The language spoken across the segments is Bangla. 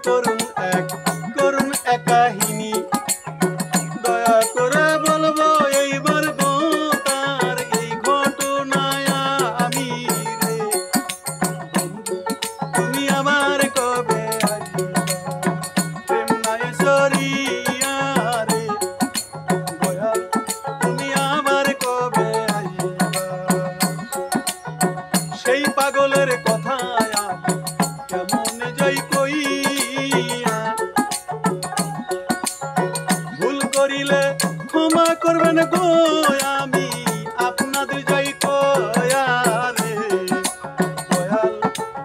করুন এক কাহিনী দয়া করে বলবো এইবার গো তার এই ঘটনায় আমি রে বন্ধু তুমি আমার কবে আসিবা প্রেম নাই সরিয়া রে দয়াল তুমি আমার কবে আসিবা সেই পাগলের কথা কেমন যাই কইয়া ভুল করিলে ক্ষমা করবেন গো আমি আপনাদের যাই কয়া রে দয়াল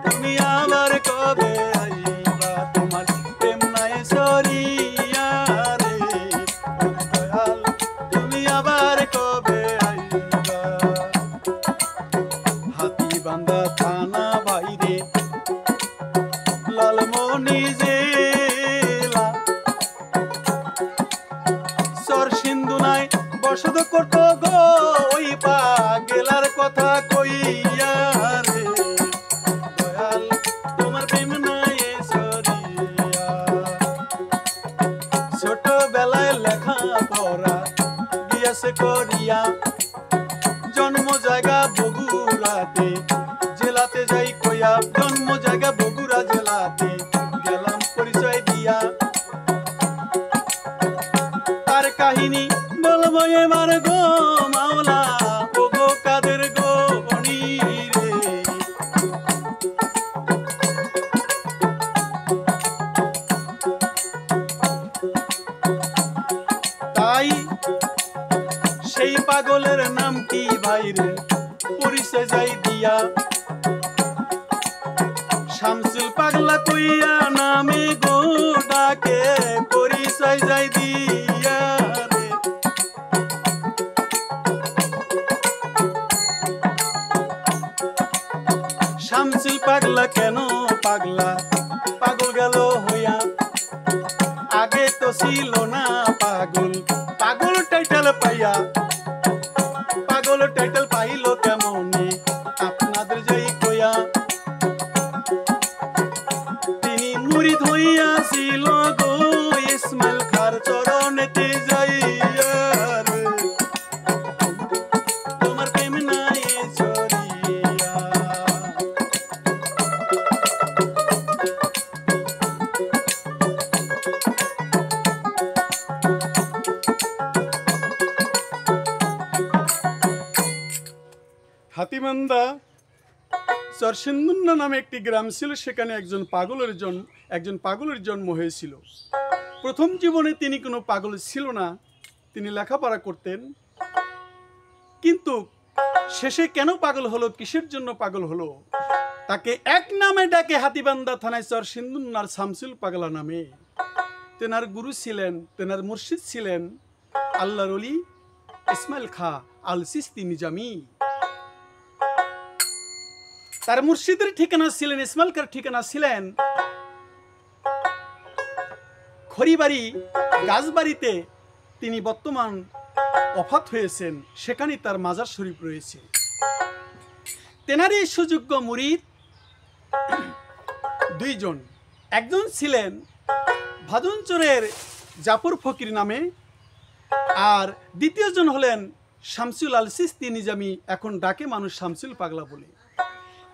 তুমি আমার কবে আইবা তোমার প্রেম নাই সরিয়া রে দয়াল তুমি আবার কবে আইবা হাতীবান্ধা থানা বাইরে লালমনি জেলা সরসিন্দুনায় বসত করত গো ওই পাগেলার কথা কইয়া রে দয়াল তোমার প্রেম নাই সরিয়া ছোটবেলায় লেখা পড়া গিয়াছে করিয়া জন্ম জায়গা বগুড়াতে জেলাতে যাই কইয়া জন্ম জায়গা বগুড়া জেলাতে গেলাম পরিচয় দিয়া তার কাহিনী বলবো এবার গো মাওলা ও গো কাদের গনি রে তাই সেই পাগলের নাম কি ভাইরে পরিচয় যাই দিয়া শামসুল পাগলা কইয়া নামে গো ডাকে পরিচয় যাই দিয়া রে শামসুল পাগলা কেন পাগলা পাগল গেল হইয়া আগে তো ছিল না পাগল পাগল টাইটেল পাইয়া পাগল টাইটেল পাইল কেমনে আপনাদের যাই কইয়া তিনি মুরিদ হইয়াছিল গো ইসমাইল খার চরণেতে যাইয়া রে তোমার প্রেম নাই সরিয়া হাতিবান্ধা সরসিন্দুনা নামে একটি গ্রাম ছিল সেখানে একজন পাগলের জন্ম হয়েছিল প্রথম জীবনে তিনি কোনো পাগল ছিল না তিনি লেখাপড়া করতেন কিন্তু শেষে কেন পাগল হলো কিসের জন্য পাগল হলো তাকে এক নামে ডাকে হাতিবান্ধা থানায় সরসিন্দুনার শামসুল পাগলা নামে তেনার গুরু ছিলেন তেনার মুর্শিদ ছিলেন আল্লাহর ওলি ইসমাইল খাঁ আল চিশতি নিজামি তার মুর্শিদের ঠিকানা ছিলেন ইসমাইল খাঁর ঠিকানা ছিলেন খড়িবাড়ি গাছবাড়িতে তিনি বর্তমান ওফাত হয়েছেন সেখানে তার মাজার শরীফ রয়েছে তেনারই সুযোগ্য মুরিদ দুইজন একজন ছিলেন ভাদুনচরের জাফর ফকির নামে আর দ্বিতীয়জন হলেন শামসুল আল চিশতি নিজামি এখন ডাকে মানুষ শামসুল পাগলা বলে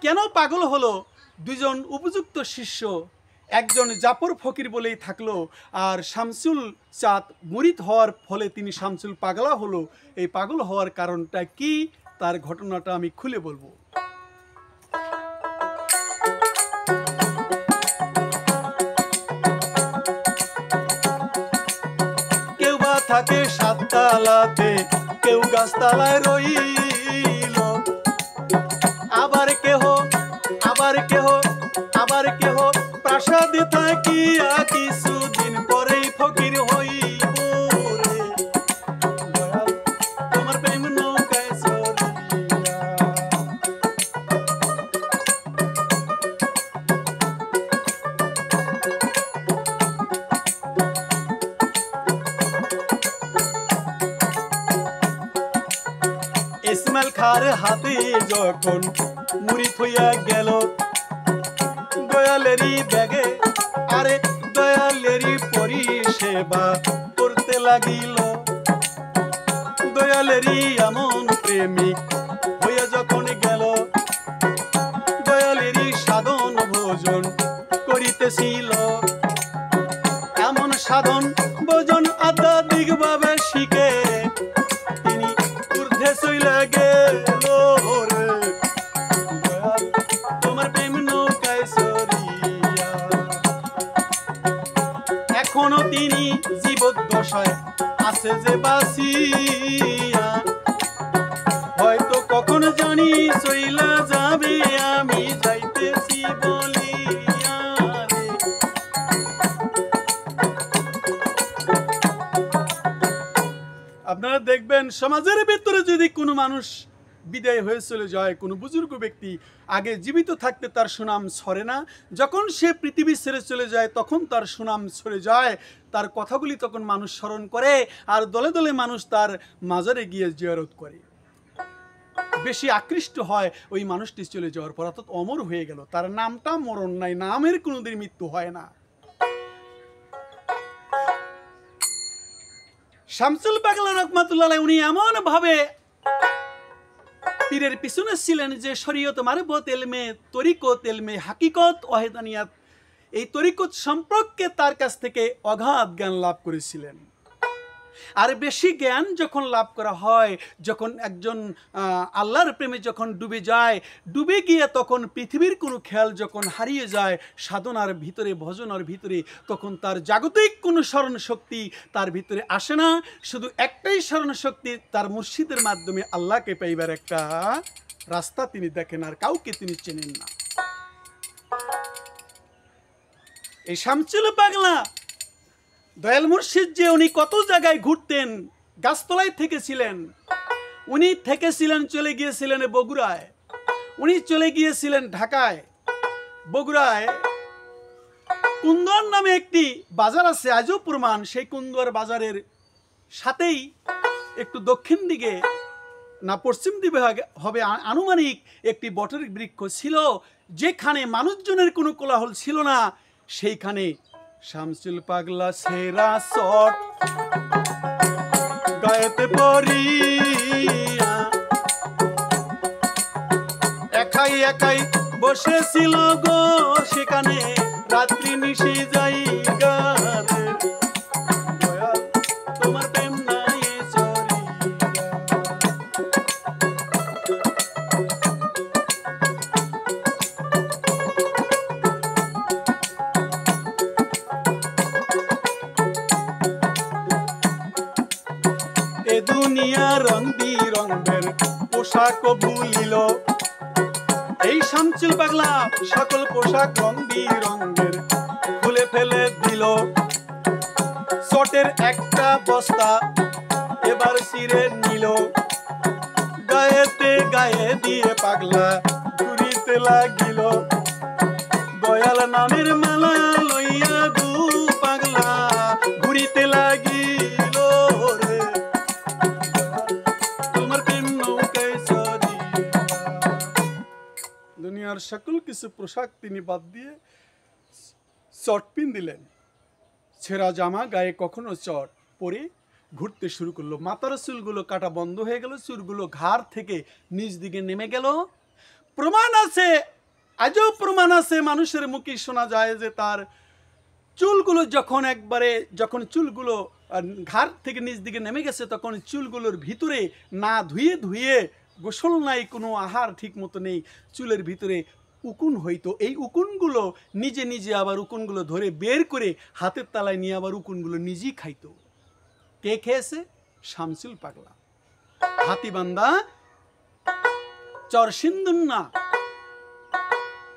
কেন পাগল হলো দুজন উপযুক্ত শিষ্য একজন জাফর ফকির বলেই থাকলো আর শামসুল চাঁদ মুরিদ হওয়ার ফলে তিনি শামসুল পাগলা হলো এই পাগল হওয়ার কারণটা কি তার ঘটনাটা আমি খুলে বলবো কেউ বা থাকে সাততলাতে কেউ গাছতলায় রইল আবার কেহ প্রাসাদে থাকিয়া কিছুদিন পরেই ফকির হইব রে দয়াল তোমার প্রেম নৌকায় চড়িয়া ইসমাইল খাঁর হাতে যখন মুরিদ হইয়া গেল দয়ালেরই ব্যাগে আরে সেবা করতে লাগিল। দয়ালেরই এমন প্রেমিক হইয়া যখন গেল, দয়ালেরই সাধন ভোজন করিতেছিল। এমন সাধন ভোজন আধ্যাত্মিক ভাবে শিখে তিনি ঊর্ধ্বে চইলা গেল রে। দয়াল তোমার প্রেম নৌকায় চড়িয়া এখনো তিনি জীবদ্দশায় আছে যে বাঁচিয়া, হয়তো কখন জানি চইলা যাবে আমি যাইতেছি বলিয়া রে। আপনারা দেখবেন সমাজের ভিতরে যদি কোনো মানুষ বিদায় হয়ে চলে যায়, কোনো বুজুর্গ ব্যক্তি আগে জীবিত থাকতে তার সুনাম ছড়ে না, যখন সে পৃথিবী ছেড়ে চলে যায় তখন তার সুনাম ছড়ে যায়, তার কথাগুলি তখন মানুষ স্মরণ করে, আর দলে দলে মানুষ তার মাজারে গিয়ে জিয়ারত করে। বেশি আকৃষ্ট হয় ওই মানুষটি চলে যাওয়ার পর, অর্থাৎ অমর হয়ে গেল, তার নামটা মরণ নাই, নামের কোনোদিন মৃত্যু হয় না। শামসুল পাগলা রহমাতুল্লাহ আলাইহি উনি এমন ভাবে পীরের পিছনে ছিলেন যে শরীয়ত মারফত ইলমে তরিকত, ইলমে হাকিকত, ওয়াহিদানিয়াত, এই তরিকত সম্পর্কে তার কাছ থেকে অগাধ জ্ঞান লাভ করেছিলেন। আর বেশি জ্ঞান যখন লাভ করা হয়, যখন একজন আল্লাহর প্রেমে যখন ডুবে যায়, ডুবে গিয়ে তখন পৃথিবীর কোনো খেয়াল যখন হারিয়ে যায়, সাধনার ভিতরে ভজনার ভিতরে, তখন তার জাগতিক কোনো স্মরণ শক্তি তার ভিতরে আসে না। শুধু একটাই স্মরণ শক্তি, তার মুর্শিদের মাধ্যমে আল্লাহকে পাইবার একটা রাস্তা তিনি দেখেন, আর কাউকে তিনি চেনেন না। এই শামসুল পাগলা দয়াল মুর্শিদ যে উনি কত জায়গায় ঘুরতেন, গাছতলায় থেকেছিলেন, উনি থেকেছিলেন, চলে গিয়েছিলেন বগুড়ায়, উনি চলে গিয়েছিলেন ঢাকায়। বগুড়ায় কুন্দর নামে একটি বাজার আছে, আজও প্রমাণ। সেই কুন্দর বাজারের সাথেই একটু দক্ষিণ দিকে না পশ্চিম দিকে হবে আনুমানিক একটি বটের বৃক্ষ ছিল, যেখানে মানুষজনের কোনো কোলাহল ছিল না। সেইখানে শামসুল পাগলা সেরা শট গায়েতে পরিয়া একাই একাই বসেছিল গো সেখানে, রাত্রি নিশি যাই গারে। দয়াল তোমার প্রেম নাই চরিয়া এ দুনিয়া রং বিরঙের পোশাক ভুলিল। এই শামসুল পাগলা সকল পোশাক রং বিরঙের খুলে ফেলে দিল। চটের একটা বস্তা এবার ছিঁড়ে নিল, গায়েতে গায়ে দিয়ে পাগলা ঘুরিতে লাগিল। দয়াল নামের মালা লইয়া দু পাগলা ঘুরিতে লাগিল রে। তোমার প্রেম নৌকায় চড়িয়া দুনিয়ার সকল কিছু পোশাক তিনি বাদ দিয়ে চট পিন দিলেন, ছেঁড়া জামা গায়ে কখনো চট পরে ঘুরতে শুরু করলো। মাথার চুলগুলো কাটা বন্ধ হয়ে গেল, চুলগুলো ঘাড় থেকে নিচ দিকে নেমে গেল। প্রমাণ আছে, আজও প্রমাণ আছে, মানুষের মুখে শোনা যায় যে তার চুলগুলো যখন চুলগুলো ঘাড় থেকে নিচ দিকে নেমে গেছে, তখন চুলগুলোর ভিতরে না ধুয়ে গোসল নাই, কোনো আহার ঠিক মতো নেই, চুলের ভিতরে উকুন হইতো। এই উকুনগুলো নিজে নিজে আবার উকুনগুলো ধরে বের করে হাতের তালায় নিয়ে আবার উকুনগুলো নিজেই খাইতো। কে খেয়েছে? শামসুল পাগলা। হাতিবান্ধা চরসিন্দুর না,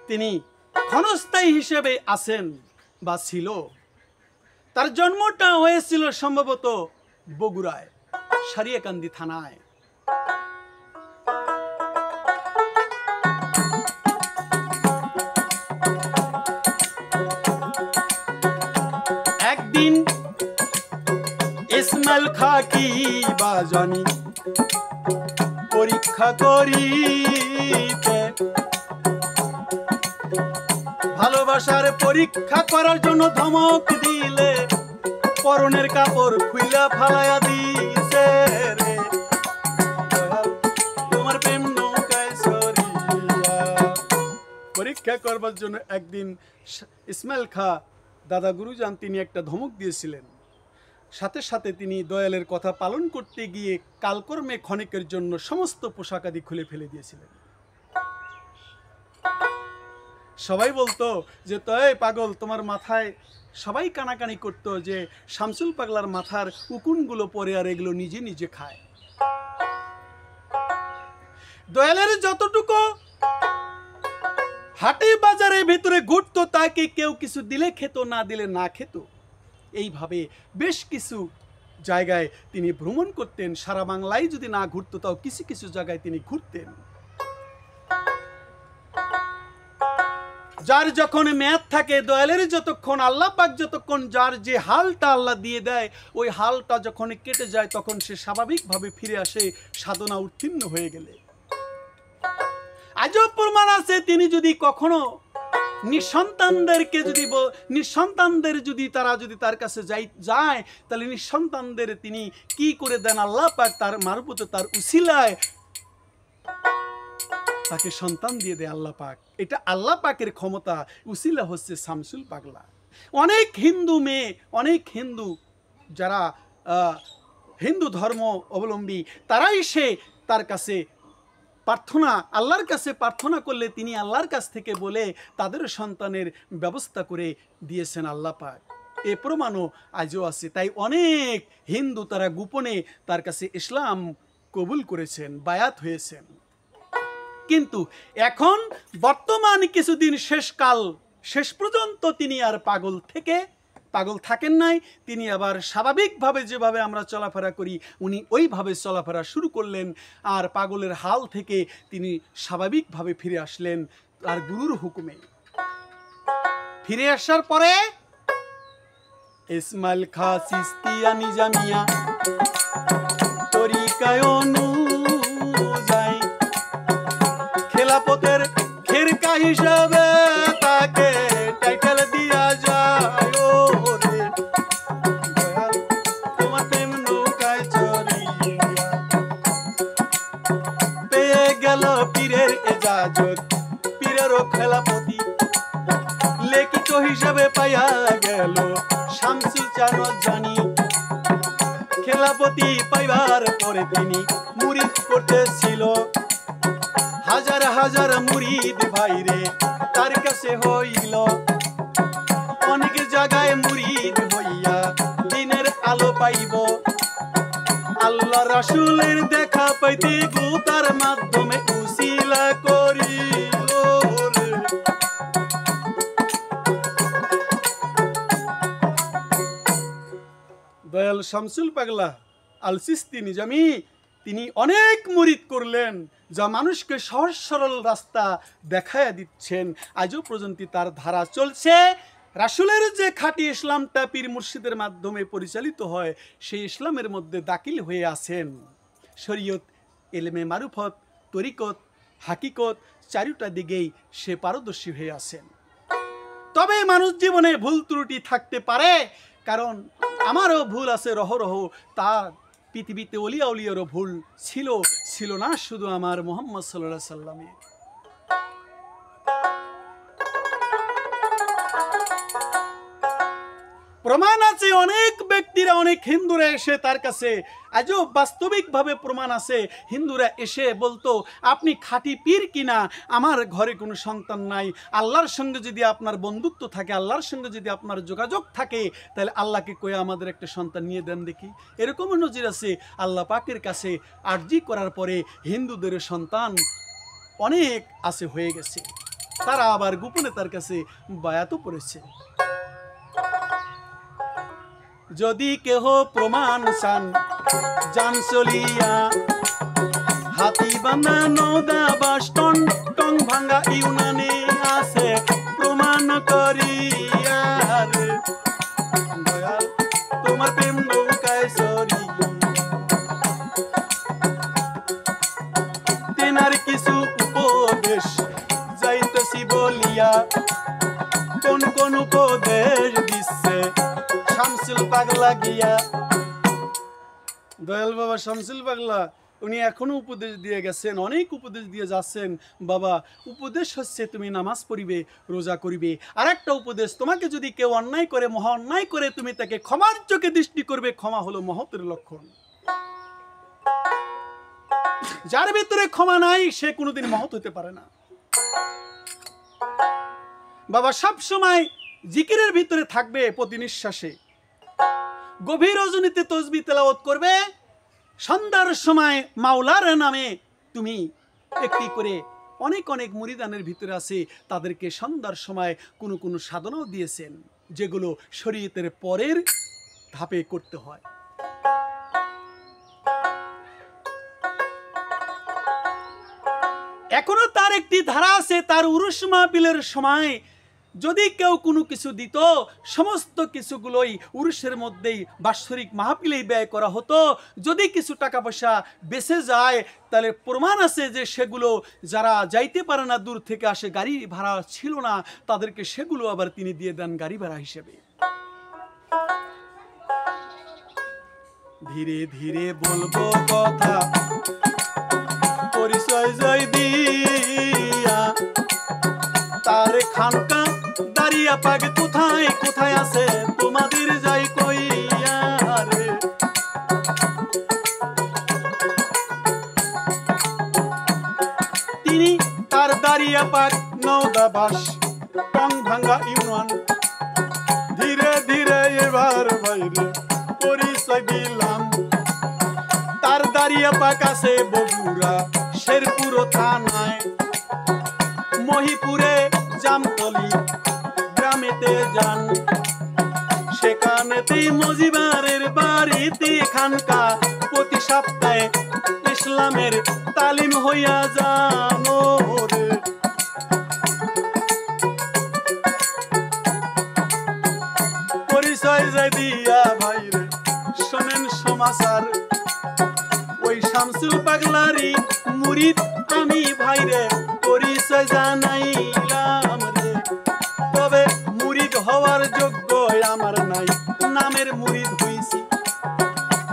তিনি ক্ষণস্থায়ী হিসেবে আছেন বা ছিল। তার জন্মটা হয়েছিল সম্ভবত বগুড়ায়, সারিয়াকান্দি থানায়। একদিন ইসমাইল খাকি বাজানি পরীক্ষা করিতে, ভালোবাসার পরীক্ষা করার জন্য ধমক দিলে পরনের কাপড় খুইলা ফালাইয়া দিছে রে, তোমার প্রেম নৌকায় সরিয়া। পরীক্ষা করবার জন্য একদিন ইসমাইল খাঁ দাদা গুরুজান তিনি একটা ধমক দিয়েছিলেন। সাথে সাথে তিনি দয়ালের কথা পালন করতে গিয়ে কালকর্মে ক্ষণিকের জন্য সমস্ত পোশাক আদি খুলে ফেলে দিয়েছিলেন। সবাই বলতো যে তয় পাগল, তোমার মাথায়, সবাই কানাকানি করতো যে শামসুল পাগলার মাথার উকুনগুলো পরে আর এগুলো নিজে নিজে খায়। দয়ালের যতটুকু হাটে বাজারে ভেতরে ঘুরতো তাকে কেউ কিছু দিলে খেত, না দিলে না খেত। এইভাবে বেশ কিছু জায়গায় তিনি ভ্রমণ করতেন। সারা বাংলায় যদি না ঘুরতো তাও কিছু কিছু জায়গায় তিনি ঘুরতেন। যার যখন মেয়াদ থাকে, দয়ালের যতক্ষণ, আল্লাহ পাক যতক্ষণ যার যে হালটা আল্লাহ দিয়ে দেয়, ওই হালটা যখন কেটে যায় তখন সে স্বাভাবিকভাবে ফিরে আসে সাধনা উত্তীর্ণ হয়ে গেলে। আজও প্রমাণ আছে, তিনি যদি কখনো নিঃসন্তানদের যদি তারা যদি তার কাছে যায় তাহলে নিঃসন্তানদের তিনি কি করে দেন, আল্লাহ পাক তার মারফতে তার উসিলায় তাকে সন্তান দিয়ে দেয় আল্লাহ পাক। এটা আল্লাহ পাকের ক্ষমতা। উসিলা হচ্ছে শামসুল পাগলা। অনেক হিন্দু মেয়ে, অনেক হিন্দু যারা হিন্দু ধর্ম অবলম্বী, তারাই সে তার কাছে প্রার্থনা, আল্লাহর কাছে প্রার্থনা করলে তিনি আল্লাহর কাছ থেকে বলে তাদের সন্তানের ব্যবস্থা করে দিয়েছেন আল্লাহ পাক। এ প্রমাণও আজও আছে। তাই অনেক হিন্দু তারা গোপনে তার কাছে ইসলাম কবুল করেছেন, বায়াত হয়েছেন। কিন্তু এখন বর্তমান কিছুদিন শেষ পর্যন্ত তিনি আর পাগল থাকেন নাই। তিনি আবার স্বাভাবিকভাবে যেভাবে আমরা চলাফেরা করি উনি ওইভাবে চলাফেরা শুরু করলেন। আর পাগলের হাল থেকে তিনি স্বাভাবিকভাবে ফিরে আসলেন তার গুরুর হুকুমে। ফিরে আসার পরে ইসমাইল খাঁ চিশতিয়া নিজামিয়া তরিকায় অনুযায়ী খেলাফতের খেরকা হিসাবে তাকে টাইটেল দিয়া যায়। তোমার প্রেম নৌকায় চড়িয়া পেয়ে গেল পীরের এজাজত, পীরেরও খেলাপতি লেখিত হিসাবে পাইয়া গেল শামসুল চাঁদ জানি। খেলাপতি পাইবার পরে তিনি মুরিদ করতেছিল, হাজার হাজার মুরিদ ভাইরে তার কাছে হইল। অনেক জায়গায় মুরিদ হইয়া দিনের আলো পাইব, আল্লাহ রাসূলের দেখা পাইতে তার মাধ্যমে উসিলা করিল। দয়াল শামসুল পাগলা আল চিশতি নিজামী তিনি অনেক মুরিদ করলেন, যা মানুষকে সহজ সরল রাস্তা দেখায়া দিচ্ছেন। আজও পর্যন্ত তার ধারা চলছে। রাসূলের যে খাঁটি ইসলামটা পীর মুর্শিদের মাধ্যমে পরিচালিত হয়, সেই ইসলামের মধ্যে দাখিল হয়ে আছেন। শরীয়ত, ইলমে মারুফত, তরিকত, হাকিকত চারুটা দিকেই সে পারদর্শী হয়ে আছেন। তবে মানুষ জীবনে ভুল ত্রুটি থাকতে পারে, কারণ আমারও ভুল আছে রহরহ। তার পৃথিবীতে অলিয়া উলিয়ারও ভুল ছিল না শুধু আমার মুহাম্মদ সাল্লাল্লাহু আলাইহি সাল্লামের। প্রমাণ আছে, অনেক ব্যক্তিরা, অনেক হিন্দুরা এসে তার কাছে, আজও বাস্তবিকভাবে প্রমাণ আছে, হিন্দুরা এসে বলতো আপনি খাঁটি পীর কিনা, আমার ঘরে কোনো সন্তান নাই, আল্লাহর সঙ্গে যদি আপনার বন্ধুত্ব থাকে, আল্লাহর সঙ্গে যদি আপনার যোগাযোগ থাকে, তাহলে আল্লাহকে কয়ে আমাদের একটা সন্তান নিয়ে দেন দেখি। এরকমও নজির আছে। আল্লাহ পাকের কাছে আরজি করার পরে হিন্দুদের সন্তান অনেক আছে, হয়ে গেছে। তারা আবার গোপনে তার কাছে বায়াতও করেছে। যদি কেহ প্রমাণ চান জান চলিয়া, হাতি বান্ধা নৌদা বাস টং ভাঙ্গা ইউনানে আছে প্রমাণ করিয়া। দয়াল তোমার প্রেম নৌকায় চড়িয়া তেনার কিছু উপদেশ যাইতেছি বলিয়া, কোন কোন উপদেশ দিচ্ছে শামসুল পাগলা লাগিয়া। দয়াল বাবা শামসুল পাগলা উনি এখনো উপদেশ দিয়ে গেছেন, অনেক উপদেশ দিয়ে যাচ্ছেন। বাবা, উপদেশ হচ্ছে তুমি নামাজ পড়িবে, রোজা করিবে। আর একটা উপদেশ, তোমাকে যদি কেউ অন্যায় করে, মহা অন্যায় করে, তুমি তাকে ক্ষমার চোখে দৃষ্টি করবে। ক্ষমা হলো মহতের লক্ষণ। যার ভিতরে ক্ষমা নাই সে কোনোদিন মহৎ হতে পারে না। বাবা সব সময় জিকিরের ভিতরে থাকবে, প্রতি নিঃশ্বাসে গভীর রজনীতে তসবিহ তেলাওয়াত করবে। সন্ধ্যার সময় মাওলার নামে তুমি একটি করে, অনেক অনেক মুরিদানের ভিতরে আছে, তাদেরকে সন্ধ্যার সময় কোনো কোনো সাধনাও দিয়েছেন, যেগুলো শরীয়তের পরের ধাপে করতে হয়। এখনো তার একটি ধারা আছে, তার উরুস মাহফিলের সময় যদি কেউ কোনো কিছু দিত, সমস্ত কিছুগুলোই উরুসের মধ্যেই বাৎসরিক মাহফিলেই ব্যয় করা হতো। যদি কিছু টাকা পয়সা বেঁচে যায়, তাহলে প্রমাণ আছে যে সেগুলো যারা যাইতে পারে না, দূর থেকে আসে, গাড়ি ভাড়া ছিল না, তাদেরকে সেগুলো আবার তিনি দিয়ে দেন গাড়ি ভাড়া হিসেবে। ধীরে ধীরে বলবো কথা, পরিচয় জয় দিয়া, তার খানকা দাঁড়িয়া পাগ কোথায় কোথায় আছে, তোমাদের যাই কইয়া রে। তিনি তার দাঁড়িয়া পাগ নওদাবাস টং ভাঙ্গা ইউনিয়ন। ধীরে ধীরে এবার বাইরে পরিচয় দিলাম, তার দাঁড়িয়া পাগ আছে বগুড়া শেরপুর থানায়, মহিপুরে জামতলি গ্রামেতে যান, সেখানেতেই মজিবারের বাড়িতে খানকা, প্রতি সপ্তাহে ইসলামের তালিম হইয়া জানো রে। পরিচয় যাই দিয়া ভাইরে শোনেন সমাচার, ওই শামসুল পাগলারি মুরিদ আমি ভাইরে পরিচয় জানাইলাম রে। তবে মুরিদ হওয়ার যোগ্য আমার নাই, নামের মুরিদ হইছি,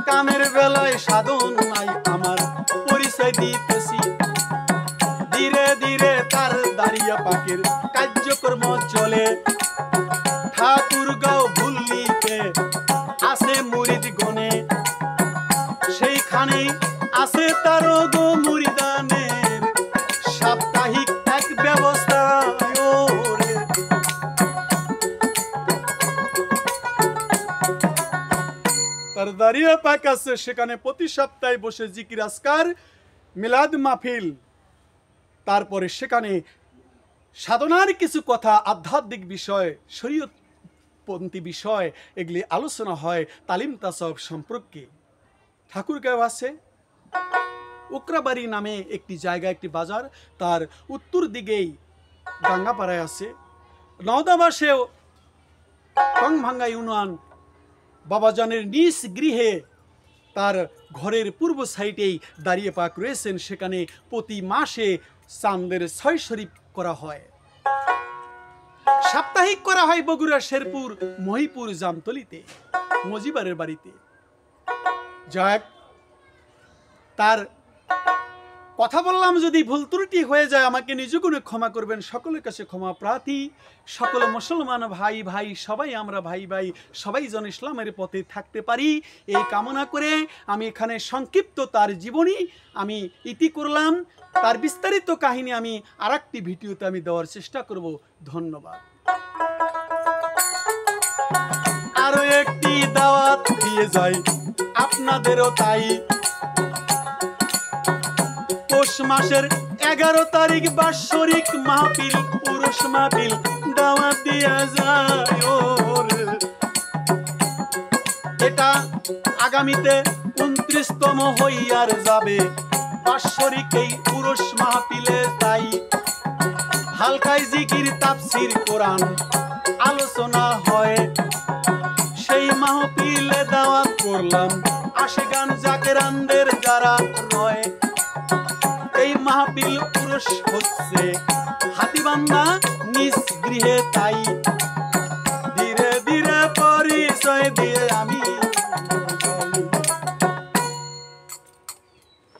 কামের বেলায় সাধন নাই আমার, পরিচয় দিতেছি। ধীরে ধীরে তার দাঁড়িয়া পাকের কার্যক্রম চলে, ঠাকুরগাঁও ভুল্লিতে আছে মুরিদ গনে, সেইখানে আছে তার গো মুরিদানের সাপ্তাহিক এক ব্যবস্থা। তার দাঁড়িয়ে পাক আছে, সেখানে প্রতি সপ্তাহে বসে জিকির আজকার, মিলাদ মাহফিল, তারপরে সেখানে সাধনার কিছু কথা, আধ্যাত্মিক বিষয়, শরীয়তপন্থী বিষয়, এগুলি আলোচনা হয় তালিম তাসাউফ সম্পর্কে। ঠাকুরগাঁও আছে, উকরাবাড়ি নামে একটি জায়গা, একটি বাজার, তার উত্তর দিকেই ডাঙ্গাপাড়ায় আছে। নওদাবাসেও টংভাঙ্গা ইউনিয়ন বাবাজানের নিজ গৃহে, তার ঘরের পূর্ব সাইডেই দাঁড়িয়ে পাক রয়েছেন, সেখানে প্রতি মাসে চাঁদের 6 শরীফ করা হয়, সাপ্তাহিক করা হয় বগুড়া শেরপুর মহিপুর জামতলিতে মজিবারের বাড়িতে। যাক, তার কথা বললাম, যদি ভুল ত্রুটি হয়ে যায় আমাকে নিজগুণে ক্ষমা করবেন, সকলের কাছে ক্ষমা প্রার্থী। সকল মুসলমান ভাই ভাই সবাই আমরা ভাই ভাই, সবাই যেন ইসলামের পথে থাকতে পারি, এই কামনা করে আমি এখানে সংক্ষিপ্ত তার জীবনী আমি ইতি করলাম। তার বিস্তারিত কাহিনী আমি আরেকটি ভিডিওতে আমি দেওয়ার চেষ্টা করব। ধন্যবাদ। আরো একটি দাওয়াত দিয়ে যাই আপনাদেরও তাই, পৌষ মাসের 11 তারিখ বাৎসরিক মাহফিল, পুরুষ মাহফিল দাওয়াত দিয়া যায় রে। এটা আগামীতে 29তম হইয়ার যাবে বাৎসরিক এই পুরুষ মাহফিলে। তাই হালকায় জিকির, তাফসির, কোরআন আলোচনা হয়, সেই মাহফিলে দাওয়াত করলাম আশিকান জাকেরানদের যারা নয়। এই মাহফিল পুরুষ হচ্ছে হাতিবান্ধা নিজ গৃহে, তাই ধীরে ধীরে পরিচয়